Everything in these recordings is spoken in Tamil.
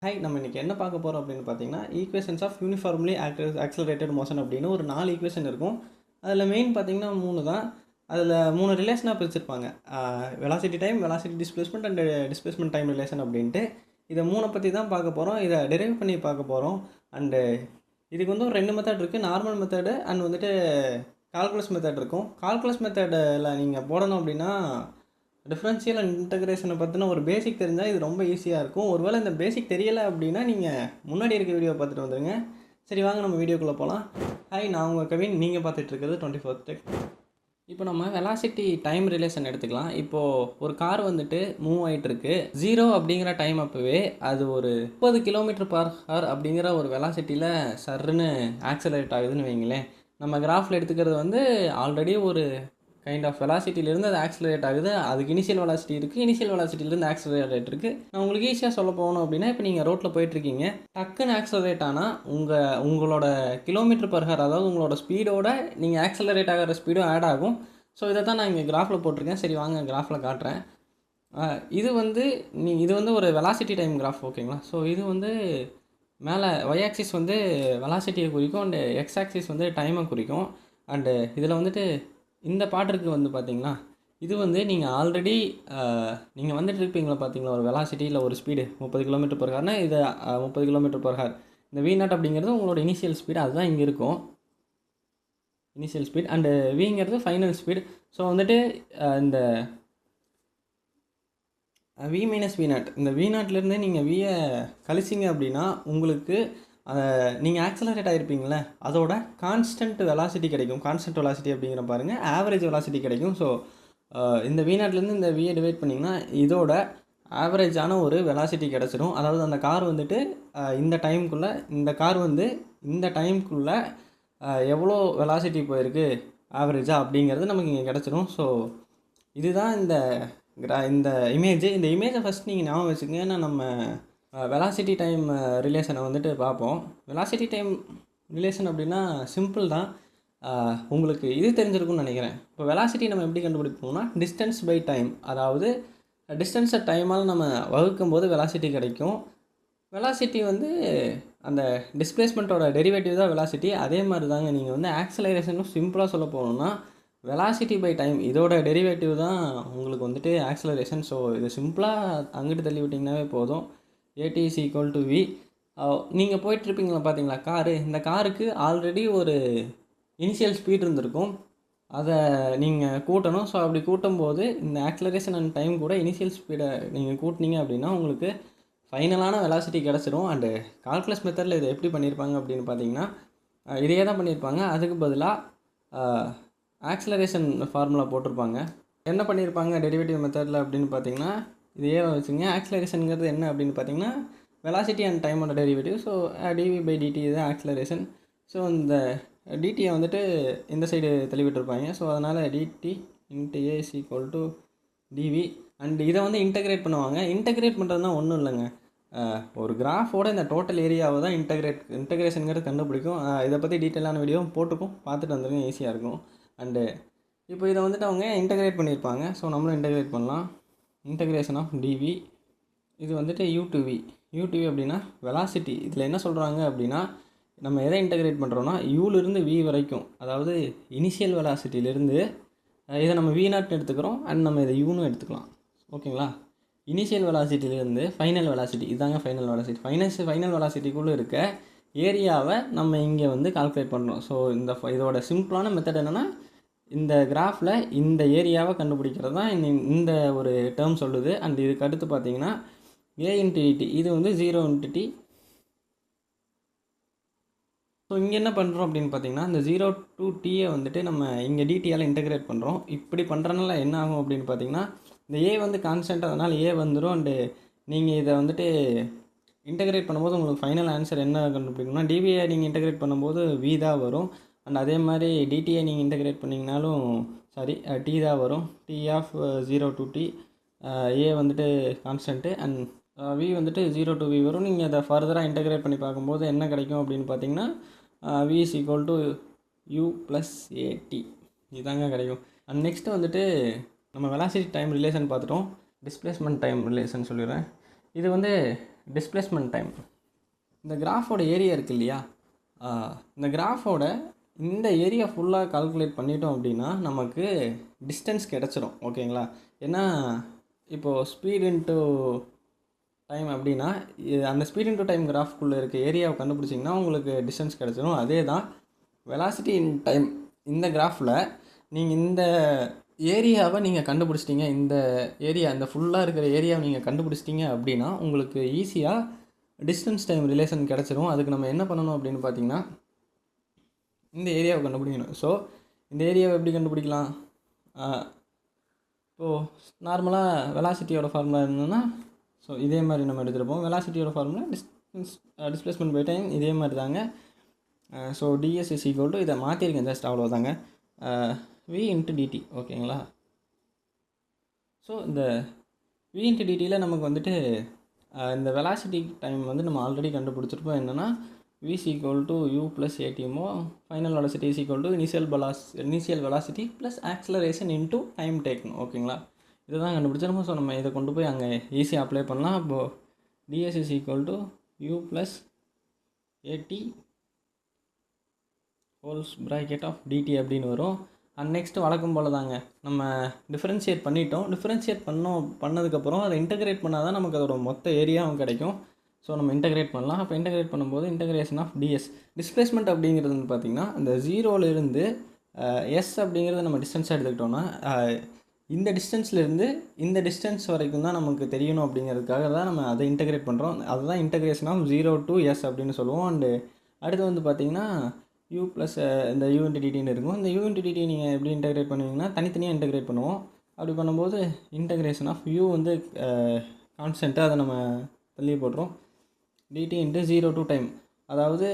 ஹாய், நம்ம இன்றைக்கி என்ன பார்க்க போகிறோம் அப்படின்னு பார்த்தீங்கன்னா, equations of uniformly accelerated motion அப்படின்னு ஒரு 4 ஈக்குவேஷன் இருக்கும். அதில் மெயின் பார்த்தீங்கன்னா 3 தான். அதில் 3 ரிலேஷனாக பிரிச்சிருப்பாங்க. Velocity time, velocity displacement and displacement time relation அப்படின்ட்டு. இதை 3 பற்றி தான் பார்க்க போகிறோம். இதை டெரைவ் பண்ணி பார்க்க போகிறோம். அண்டு இதுக்கு வந்து ஒரு 2 மெத்தட் இருக்குது. நார்மல் மெத்தடு அண்ட் வந்துட்டு கால்குலஸ் மெத்தட் இருக்கும். கால்குலஸ் மெத்தடில் நீங்கள் போடணும் அப்படின்னா டிஃப்ரென்ஷியல் அண்ட் இன்டகிரேஷனை பற்றின ஒரு பேசிக் தெரிஞ்சால் இது ரொம்ப ஈஸியாக இருக்கும். ஒருவேளை இந்த பேசிக் தெரியலை அப்படின்னா நீங்கள் முன்னாடி இருக்க வீடியோ பார்த்துட்டு வந்துடுங்க. சரி, வாங்க நம்ம வீடியோக்குள்ளே போகலாம். ஹாய், நான் உங்கள் கவின். நீங்கள் பார்த்துட்டு இருக்கிறது 24th டெக். இப்போ நம்ம வெலாசிட்டி டைம் ரிலேஷன் எடுத்துக்கலாம். இப்போது ஒரு கார் வந்துட்டு மூவ் ஆகிட்டுருக்கு. 0 அப்படிங்கிற டைம் அப்போவே அது ஒரு 30 km/h அப்படிங்கிற ஒரு வெலாசிட்டியில் சர்ன்னு ஆக்சலரேட் ஆகுதுன்னு வைங்களேன். நம்ம கிராஃபில் எடுத்துக்கிறது வந்து ஆல்ரெடி ஒரு கைண்ட் ஆஃப் வெலாசிட்டியிலேருந்து அது ஆக்சலரேட் ஆகுது. அதுக்கு இனிஷியல் வெலாசிட்டி இருக்குது, இனிஷியல் வெலாசிட்டியிலேருந்து ஆக்சலரேட் இருக்குது. நான் உங்களுக்கு ஈஸியாக சொல்ல போகணும் அப்படின்னா, இப்போ நீங்கள் ரோட்டில் போயிட்டுருக்கீங்க, டக்குன்னு ஆக்சலரேட் ஆனால் உங்களோட km/h, அதாவது உங்களோட ஸ்பீடோட நீங்கள் ஆக்சலரேட் ஆகிற ஸ்பீடும் ஆட் ஆகும். ஸோ இதை தான் நான் இங்கே கிராஃபில் போட்டிருக்கேன். சரி, வாங்க கிராஃபில் காட்டுறேன். இது வந்து ஒரு வெலாசிட்டி டைம் கிராஃப், ஓகேங்களா? ஸோ இது வந்து மேலே ஒய் ஆக்சிஸ் வந்து வெலாசிட்டியை குறிக்கும், அண்டு எக்ஸ் ஆக்சிஸ் வந்து டைமை குறிக்கும். அண்டு இதில் வந்துட்டு இந்த பாட்டுக்கு வந்து பார்த்திங்கன்னா, இது வந்து நீங்கள் ஆல்ரெடி நீங்கள் வந்துட்டு இருப்பீங்களா பார்த்தீங்களா, ஒரு வெலாசிட்டி இல்லை ஒரு ஸ்பீடு 30 km/h. இது 30 km/h. இந்த V0 அப்படிங்கிறது உங்களோட இனிஷியல் ஸ்பீடு, அதுதான் இங்கே இருக்கும் இனிஷியல் ஸ்பீட். அண்டு விங்கிறது ஃபைனல் ஸ்பீட். ஸோ வந்துட்டு இந்த V - V0, இந்த V0லேருந்து நீங்கள் வியை கழிச்சிங்க அப்படின்னா உங்களுக்கு நீங்கள் ஆக்சலரேட் ஆகிருப்பீங்களே அதோட கான்ஸ்டன்ட் வெலாசிட்டி கிடைக்கும். கான்ஸ்டன்ட் வெலாசிட்டி அப்படிங்கிற பாருங்கள், ஆவரேஜ் வெலாசிட்டி கிடைக்கும். ஸோ இந்த V0லேருந்து இந்த வியை டிவைட் பண்ணிங்கன்னா இதோட ஆவரேஜான ஒரு வெலாசிட்டி கிடச்சிடும். அதாவது அந்த கார் வந்துட்டு இந்த டைமுக்குள்ளே இந்த டைமுக்குள்ளே எவ்வளோ வெலாசிட்டி போயிருக்கு ஆவரேஜாக அப்படிங்கிறது நமக்கு இங்கே கிடச்சிடும். ஸோ இதுதான் இந்த இமேஜ். இந்த இமேஜை ஃபஸ்ட் நீங்கள் ஞாபகம் வச்சுக்கோங்க. ஏன்னா நம்ம வெலாசிட்டி டைம் ரிலேஷனை வந்துட்டு பார்ப்போம். வெலாசிட்டி டைம் ரிலேஷன் அப்படின்னா சிம்பிள் தான். உங்களுக்கு இது தெரிஞ்சிருக்கும்னு நினைக்கிறேன். இப்போ வெலாசிட்டி நம்ம எப்படி கண்டுபிடிப்போம்னா, டிஸ்டன்ஸ் பை டைம், அதாவது டிஸ்டன்ஸை டைமால் நம்ம வகுக்கும்போது வெலாசிட்டி கிடைக்கும். வெலாசிட்டி வந்து அந்த டிஸ்பிளேஸ்மெண்ட்டோட டெரிவேட்டிவ் தான் வெலாசிட்டி. அதே மாதிரி தாங்க நீங்கள் வந்து ஆக்சலரேஷனும் சிம்பிளாக சொல்ல போகணுன்னா வெலாசிட்டி பை டைம் இதோட டெரிவேட்டிவ் தான் உங்களுக்கு வந்துட்டு ஆக்சலரேஷன். ஸோ இது சிம்பிளாக அங்கிட்டு தள்ளி விட்டிங்கனாவே போதும். AT = V. நீங்கள் போயிட்டுருப்பீங்களா பார்த்தீங்களா காரு, இந்த காருக்கு ஆல்ரெடி ஒரு இனிஷியல் ஸ்பீட் இருந்திருக்கும். அதை நீங்கள் கூட்டணும். ஸோ அப்படி கூட்டும்போது இந்த ஆக்சலரேஷன் அண்ட் டைம் கூட இனிஷியல் ஸ்பீடை நீங்கள் கூட்டினீங்க அப்படின்னா உங்களுக்கு ஃபைனலான வெலாசிட்டி கிடச்சிரும். அண்டு கால்குலஸ் மெத்தடில் இதை எப்படி பண்ணியிருப்பாங்க அப்படின்னு பார்த்தீங்கன்னா, இதையே தான் பண்ணியிருப்பாங்க. அதுக்கு பதிலாக ஆக்சலரேஷன் ஃபார்முலா போட்டிருப்பாங்க. என்ன பண்ணியிருப்பாங்க டெரிவேட்டிவ் மெத்தடில் அப்படின்னு பார்த்தீங்கன்னா, இதையே வச்சுங்க. ஆக்சலரேஷனுங்கிறது என்ன அப்படின்னு பார்த்தீங்கன்னா, வெலாசிட்டி அண்ட் டைமோட டெரிவேட்டிவ். ஸோ dv/dt இதுதான் ஆக்சலரேஷன். ஸோ இந்த டிடியை வந்துட்டு இந்த சைடு தெளிவிட்டிருப்பாங்க. ஸோ அதனால் dt × a = dv. அண்ட் இதை வந்து இன்டகிரேட் பண்ணுறதுனா ஒன்றும் இல்லைங்க, ஒரு கிராஃபோட இந்த டோட்டல் ஏரியாவை தான் இன்டகிரேஷனுங்கிறது கண்டுபிடிக்கும். இதை பற்றி டீட்டெயிலான வீடியோ போட்டிருக்கோம், பார்த்துட்டு வந்துருங்க, ஈஸியாக இருக்கும். அண்டு இப்போ இதை வந்துட்டு அவங்க இன்டகிரேட் பண்ணியிருப்பாங்க. ஸோ நம்மளும் இன்டகிரேட் பண்ணலாம். இன்டகிரேஷன் ஆஃப் dv, இது வந்துட்டு u/v அப்படின்னா வெலாசிட்டி. இதில் என்ன சொல்கிறாங்க அப்படின்னா, நம்ம எதை இன்டகிரேட் பண்ணுறோன்னா யூலேருந்து v வரைக்கும், அதாவது இனிஷியல் வெலாசிட்டியிலேருந்து இதை நம்ம V0 எடுத்துக்கிறோம். அண்ட் நம்ம இதை யூன்னு எடுத்துக்கலாம், ஓகேங்களா? இனிஷியல் வெலாசிட்டியிலேருந்து ஃபைனல் வெலாசிட்டி, இதாங்க ஃபைனல் வெலாசிட்டி. ஃபைனல் வெலாசிட்டிக்குள்ளே இருக்க ஏரியாவை நம்ம இங்கே வந்து கால்குலேட் பண்ணுறோம். ஸோ இதோட சிம்பிளான மெத்தட் என்னென்னா, இந்த கிராஃபில் இந்த ஏரியாவை கண்டுபிடிக்கிறது தான் இந்த ஒரு டேர்ம் சொல்லுது. அண்ட் இதுக்கு அடுத்து பார்த்தீங்கன்னா a × dt, இது வந்து 0 × t. ஸோ இங்கே என்ன பண்ணுறோம் அப்படின்னு பார்த்தீங்கன்னா, இந்த 0 to t வந்துட்டு நம்ம இங்கே dtயால் இன்டகிரேட் பண்ணுறோம். இப்படி பண்ணுறதுனால என்ன ஆகும் அப்படின்னு பார்த்தீங்கன்னா, இந்த a வந்து கான்ஸ்டன்ட், அதனால் a வந்துடும். அண்டு நீங்கள் இதை வந்துட்டு இன்டகிரேட் பண்ணும்போது உங்களுக்கு ஃபைனல் ஆன்சர் என்ன கண்டுபிடிக்கணும்னா, dvயை நீங்கள் இன்டகிரேட் பண்ணும்போது v தான் வரும். அண்ட் அதே மாதிரி டிடியை நீங்கள் இன்டகிரேட் பண்ணிங்கனாலும் டி தான் வரும். t/0 to t. a வந்துட்டு கான்ஸ்டன்ட்டு அண்ட் v வந்துட்டு 0 to v வரும். நீங்கள் அதை ஃபர்தராக இன்டகிரேட் பண்ணி பார்க்கும்போது என்ன கிடைக்கும் அப்படின்னு பார்த்தீங்கன்னா, v = u + at, இதுதாங்க கிடைக்கும். அண்ட் நெக்ஸ்ட்டு வந்துட்டு நம்ம வெலாசிட்டி டைம் ரிலேஷன் பார்த்துட்டோம். டிஸ்பிளேஸ்மெண்ட் டைம் ரிலேஷன் சொல்லிடுறேன். இது வந்து டிஸ்பிளேஸ்மெண்ட் டைம். இந்த கிராஃபோட ஏரியா இருக்குது இல்லையா, இந்த கிராஃபோட இந்த ஏரியா ஃபுல்லாக கால்குலேட் பண்ணிட்டோம் அப்படின்னா நமக்கு டிஸ்டன்ஸ் கிடச்சிரும். ஓகேங்களா? ஏன்னா இப்போது ஸ்பீட் இன்ட்டு டைம் அப்படின்னா அந்த ஸ்பீட் இன்ட்டு டைம் கிராஃப்குள்ளே இருக்க ஏரியாவை கண்டுபிடிச்சிங்கன்னா உங்களுக்கு டிஸ்டன்ஸ் கிடச்சிரும். அதே தான் வெலாசிட்டி இன் டைம். இந்த கிராஃபில் நீங்கள் இந்த ஏரியாவை நீங்கள் கண்டுபிடிச்சிட்டிங்க, இந்த ஏரியா இந்த ஃபுல்லாக இருக்கிற ஏரியாவை நீங்கள் கண்டுபிடிச்சிட்டிங்க அப்படின்னா உங்களுக்கு ஈஸியாக டிஸ்டன்ஸ் டைம் ரிலேஷன் கிடச்சிரும். அதுக்கு நம்ம என்ன பண்ணணும் அப்படின்னு பார்த்தீங்கன்னா இந்த ஏரியாவை கண்டுபிடிக்கணும். ஸோ இந்த ஏரியாவை எப்படி கண்டுபிடிக்கலாம்? இப்போது நார்மலாக வெலாசிட்டியோட ஃபார்முலா என்னன்னா, ஸோ இதே மாதிரி நம்ம எடுத்துருப்போம். வெலாசிட்டியோட ஃபார்முலா டிஸ்பிளேஸ்மெண்ட் பை டைம் இதே மாதிரி தாங்க. So ds is equal to, இதை மாற்றிருக்கேன் ஜஸ்ட் அவ்வளோதாங்க, வி இன்ட்டு டிடி. ஓகேங்களா? ஸோ இந்த வி இன்ட்டு டிடியில் நமக்கு வந்துட்டு இந்த வெலாசிட்டி டைம் வந்து நம்ம ஆல்ரெடி கண்டுபிடிச்சிருப்போம். என்னென்னா V is equal to you plus ஏடிஎம்மோ, final velocity is equal to initial velocity plus acceleration into time taken. ஓகேங்களா? இதை தான் கண்டுபிடிச்சிருப்போம். ஸோ நம்ம இதை கொண்டு போய் அங்கே ஈஸியாக அப்ளை பண்ணலாம். அப்போது ds is equal to you plus a t wholes bracket of dt அப்படின்னு வரும். அண்ட் நெக்ஸ்ட்டு வழக்கம் போல் தாங்க நம்ம டிஃப்ரென்ஷியேட் பண்ணிட்டோம். டிஃப்ரென்ஷியேட் பண்ணதுக்கப்புறம் அதை இன்டகிரேட் பண்ணால் தான் நமக்கு அதோட மொத்த ஏரியாவும் கிடைக்கும். ஸோ நம்ம இன்டகிரேட் பண்ணலாம். அப்போ இன்டகிரேட் பண்ணும்போது இன்டகிரேஷன் ஆஃப் டிஎஸ் டிஸ்பிளேஸ்மெண்ட் அப்படிங்கிறது வந்து பார்த்திங்கன்னா இந்த ஜீரோலேருந்து எஸ் அப்படிங்கிறத நம்ம டிஸ்டன்ஸாக எடுத்துக்கிட்டோன்னா இந்த டிஸ்டன்ஸ்லேருந்து இந்த டிஸ்டன்ஸ் வரைக்கும் தான் நமக்கு தெரியணும். அப்படிங்கிறதுக்காக தான் நம்ம அதை இன்டகிரேட் பண்ணுறோம். அதுதான் இன்டகிரேஷன் ஆஃப் 0 to S அப்படின்னு சொல்லுவோம். அண்டு அடுத்து வந்து பார்த்திங்கன்னா யூ ப்ளஸ் இந்த யூ இன்ட்டு டிடின்னு இருக்கும். இந்த யூ இன்ட்டு டிடி நீங்கள் எப்படி இன்டகிரேட் பண்ணுவீங்கன்னா தனித்தனியாக இன்டகிரேட் பண்ணுவோம். அப்படி பண்ணும்போது இன்டகிரேஷன் ஆஃப் யூ வந்து கான்ஸ்டன்ட்டாக அதை நம்ம தள்ளி போட்டுரும். டிடி இன்ட்டு 0 to டைம், அதாவது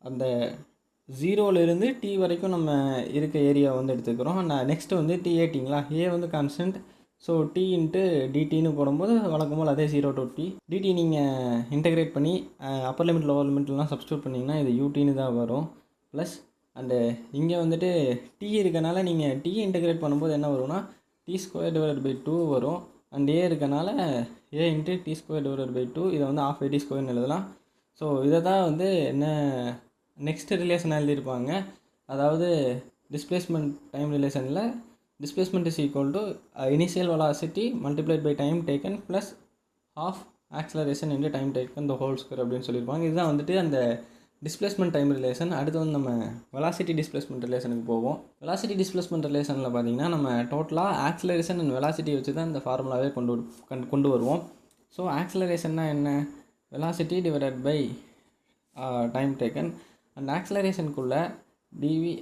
அந்த 0லேருந்து டி வரைக்கும் நம்ம இருக்க ஏரியா வந்து எடுத்துக்கிறோம். நெக்ஸ்ட்டு வந்து டிஏடிங்களா, ஏ வந்து கான்ஸ்டன்ட். ஸோ டி இன்ட்டு டிடின்னு போடும்போது வழக்கம் போல் அதே 0 to டி. டிடி நீங்கள் இன்டகிரேட் பண்ணி அப்பர் லிமிட் லோவர் லிமிட்லாம் சப்ஸ்டியூட் பண்ணிங்கன்னா இது யூடின்னு தான் வரும். ப்ளஸ் அண்டு இங்கே வந்துட்டு டி இருக்கனால நீங்கள் டி இன்டகிரேட் பண்ணும்போது என்ன வரும்னா t²/2 வரும். அண்ட் ஏ இருக்கனால ஏ இன்ட்டு t²/2. இதை வந்து ½ AT² எழுதலாம். ஸோ இதை தான் வந்து என்ன நெக்ஸ்ட் ரிலேஷன் எழுதியிருப்பாங்க. அதாவது டிஸ்பிளேஸ்மெண்ட் டைம் ரிலேஷனில் displacement is equal to initial velocity multiplied by time taken plus ½ acceleration into time taken the whole square அப்படின்னு சொல்லியிருப்பாங்க. இதுதான் வந்துட்டு அந்த டிஸ்பிளேஸ்மெண்ட் டைம் ரிலேஷன். அடுத்து வந்து நம்ம வெலாசிட்டி டிஸ்பிளேஸ்மெண்ட் ரிலேஷனுக்கு போவோம். வெலாசிட்டி டிஸ்பிளேஸ்மெண்ட் ரிலேஷனில் பார்த்திங்கன்னா நம்ம டோட்டலாக ஆக்ஸலரேஷன் அண்ட் வெலாசிட்டி வச்சு தான் இந்த ஃபார்முலாவே கொண்டு வருவோம். ஸோ ஆக்ஸலரேஷன்னா என்ன? Velocity divided by time taken. And ஆக்ஸலரேஷனுக்குள்ளே டிவி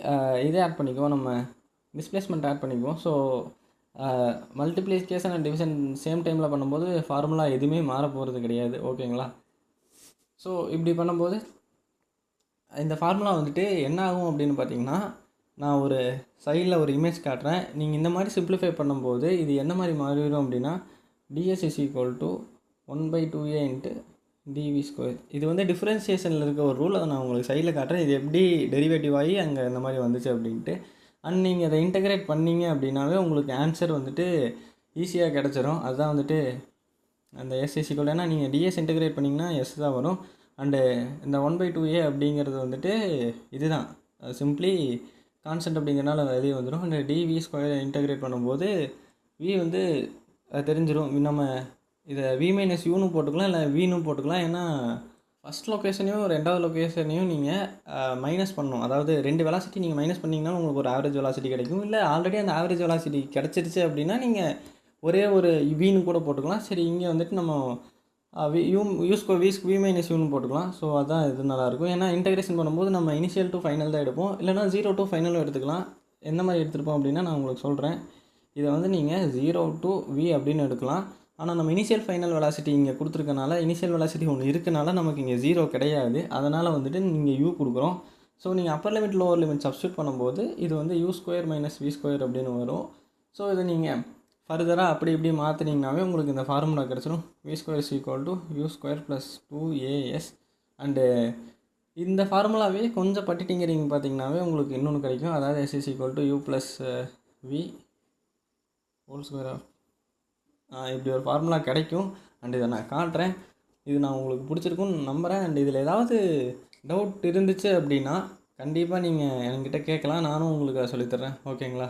இதே ஆட் பண்ணிக்குவோம், நம்ம டிஸ்பிளேஸ்மெண்ட் ஆட் பண்ணிக்குவோம். So multiplication and division same டைமில் பண்ணும்போது ஃபார்முலா எதுவுமே மாற போகிறது கிடையாது. ஓகேங்களா? ஸோ இப்படி பண்ணும்போது இந்த ஃபார்முலா வந்துட்டு என்ன ஆகும் அப்படின்னு பார்த்தீங்கன்னா, நான் ஒரு சைடில் ஒரு இமேஜ் காட்டுறேன். நீங்கள் இந்த மாதிரி சிம்பிளிஃபை பண்ணும்போது இது என்ன மாதிரி மாறிடும் அப்படின்னா ds is equal to 1/2a into dv². இது வந்து டிஃப்ரென்சியேஷனில் இருக்க ஒரு ரூல். அதை நான் உங்களுக்கு சைடில் காட்டுறேன். இது எப்படி டெரிவேட்டிவ் ஆகி அங்கே இந்த மாதிரி வந்துச்சு அப்படின்ட்டு. அண்ட் நீங்கள் அதை இன்டகிரேட் பண்ணிங்க அப்படின்னாவே உங்களுக்கு ஆன்சர் வந்துட்டு ஈஸியாக கிடச்சிரும். அதுதான் வந்துட்டு அந்த எஸ் இஸ் ஈக்குவல், ஏன்னா நீங்கள் டிஎஸ் இன்டகிரேட் பண்ணிங்கன்னா எஸ் தான் வரும். அண்டு இந்த 1/2a அப்படிங்கிறது வந்துட்டு இதுதான் சிம்பிளி கான்ஸ்டன்ட் அப்படிங்கிறனால வெளியே வந்துடும். அண்ட் dv² இன்டகிரேட் பண்ணும்போது v வந்து தெரிஞ்சிடும். நம்ம இதை v - uன்னு போட்டுக்கலாம், இல்லை vன்னு போட்டுக்கலாம். ஏன்னா ஃபஸ்ட் லொக்கேஷனையும் ரெண்டாவது லொக்கேஷனையும் நீங்கள் மைனஸ் பண்ணணும். அதாவது 2 வெலாசிட்டி நீங்கள் மைனஸ் பண்ணிங்கன்னா உங்களுக்கு ஒரு ஆவரேஜ் வெலாசிட்டி கிடைக்கும். இல்லை ஆல்ரெடி அந்த ஆவரேஜ் வெலாசிட்டி கிடச்சிருச்சு அப்படின்னா நீங்கள் ஒரே ஒரு வின்னு கூட போட்டுக்கலாம். சரி, இங்கே வந்துட்டு நம்ம வி - uன்னு போட்டுக்கலாம். ஸோ அதுதான் இது நல்லாயிருக்கும். ஏன்னா இன்டகிரேஷன் பண்ணும்போது நம்ம இனிஷியல் டு ஃபைனல் தான் எடுப்போம், இல்லைனா 0 to ஃபைனலும் எடுத்துக்கலாம். எந்த மாதிரி எடுத்துருப்போம் அப்படின்னா நான் உங்களுக்கு சொல்கிறேன். இதை வந்து நீங்கள் 0 to v அப்படின்னு எடுக்கலாம். ஆனால் நம்ம இனிஷியல் ஃபைனல் வெலாசிட்டி இங்கே கொடுத்துருக்கனால, இனிஷியல் வெலாசிட்டி ஒன்று இருக்கனால நமக்கு இங்கே 0 கிடையாது. அதனால் வந்துட்டு நீங்கள் u கொடுக்குறோம். ஸோ நீங்கள் upper limit lower limit substitute பண்ணும்போது இது வந்து u² - v² அப்படின்னு வரும். ஸோ இதை நீங்கள் ஃபர்தராக அப்படி இப்படி மாற்றினீங்கனாவே உங்களுக்கு இந்த ஃபார்முலா கிடச்சிடும். v² is equal to u² + 2as. And இந்த ஃபார்முலாவே கொஞ்சம் பட்டிட்டிங்கிறீங்க பார்த்தீங்கன்னாவே உங்களுக்கு இன்னொன்று கிடைக்கும். அதாவது s is equal to u + v whole square of இப்படி ஒரு ஃபார்முலா கிடைக்கும். அண்ட் இதை நான் காட்டுறேன். இது நான் உங்களுக்கு பிடிச்சிருக்குன்னு நம்புகிறேன். அண்ட் இதில் ஏதாவது டவுட் இருந்துச்சு அப்படின்னா கண்டிப்பாக நீங்கள் என்கிட்ட கேட்கலாம். நானும் உங்களுக்கு அதை சொல்லித்தரேன். ஓகேங்களா?